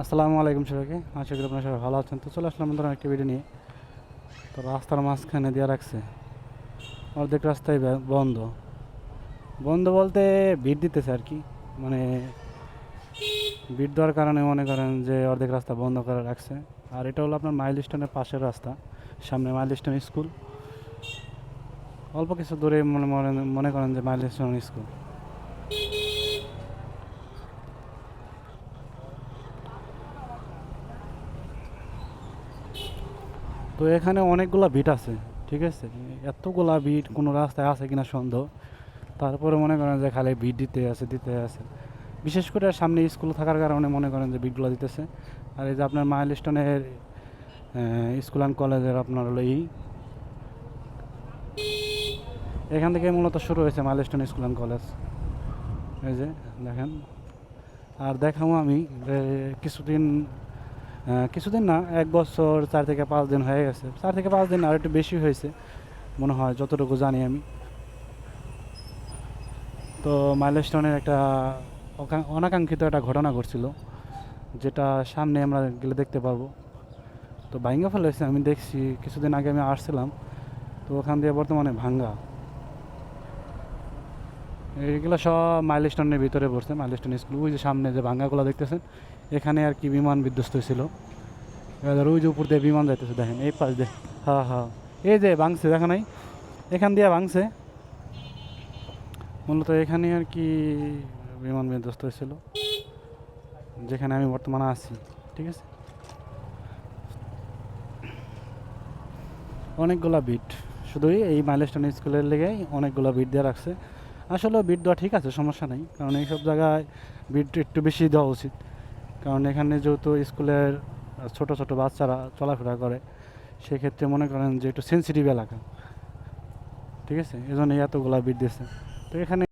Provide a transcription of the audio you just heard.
আসসালামু আলাইকুম সবাইকে, আশা করি আপনারা সবাই ভালো আছেন। তো চলে আসলাম ধরুন একটা ভিডিও নিয়ে। তো রাস্তার মাঝখানে দিয়ে রাখছে, অর্ধেক রাস্তায় বন্ধ। বন্ধ বলতে ভিড় দিতেছে আর কি, মানে ভিড় দেওয়ার কারণে মনে করেন যে অর্ধেক রাস্তা বন্ধ করে রাখছে। আর এটা হলো আপনার মাইল স্টোনের পাশের রাস্তা, সামনে মাইল স্টোন স্কুল। অল্প কিছু দূরে মনে করেন যে মাইল স্টোন স্কুল। তো এখানে অনেকগুলা ভিট আছে, ঠিক আছে। এতগুলা ভিট কোনো রাস্তায় আছে কিনা সন্দেহ। তারপরে মনে করেন যে খালি ভিট দিতে আছে। বিশেষ করে সামনে স্কুল থাকার কারণে মনে করেন যে বিটগুলো দিতেছে। আর এই যে আপনার মাইলস্টোনের স্কুল অ্যান্ড কলেজের আপনার হলো এখান থেকে মূলত শুরু হয়েছে মাইলস্টোন স্কুল অ্যান্ড কলেজ। এই যে দেখেন। আর দেখাবো আমি যে কিছুদিন কিছুদিন না, 1 বছর 4 থেকে 5 দিন হয়ে গেছে, 4 থেকে 5 দিন আর একটু বেশি হয়েছে মনে হয়, যতটুকু জানি আমি। তো মাইলস্টোনের একটা অনাকাঙ্ক্ষিত একটা ঘটনা ঘটছিল, যেটা সামনে আমরা গেলে দেখতে পারবো। তো ভাঙ্গা ফেলেছে, আমি দেখছি কিছুদিন আগে আমি আসছিলাম, তো ওখান দিয়ে বর্তমানে ভাঙ্গা। এইগুলো সব মাইলস্টোনের ভিতরে পড়ছে, মাইলস্টোন স্কুল। ওই যে সামনে যে ভাঙ্গাগুলো দেখতেছেন, এখানে আর কি বিমান বিধ্বস্ত হয়েছিল। এবার ওই যে উপর দিয়ে বিমান যাইতেছে, দেখেন এই পাশ দিয়ে। হ্যাঁ হ্যাঁ, এই যে ভাঙছে, দেখা নাই, এখান দিয়ে ভাঙছে মূলত। এখানে আর কি বিমান বিধ্বস্ত হয়েছিল, যেখানে আমি বর্তমানে আছি, ঠিক আছে। অনেকগুলা বিট, শুধুই এই মাইলস্টোন স্কুলের লেগেই অনেকগুলো বিট দিয়ে রাখছে। আসলে বিট দেওয়া ঠিক আছে, সমস্যা নেই, কারণ এইসব জায়গায় বিট একটু বেশি দেওয়া উচিত। কারণ এখানে যেহেতু স্কুলের ছোট ছোট বাচ্চারা চলাফেরা করে, সেক্ষেত্রে মনে করেন যে একটু সেন্সিটিভ এলাকা, ঠিক আছে, এই জন্য এতগুলা বিট দিয়েছে। তো এখানে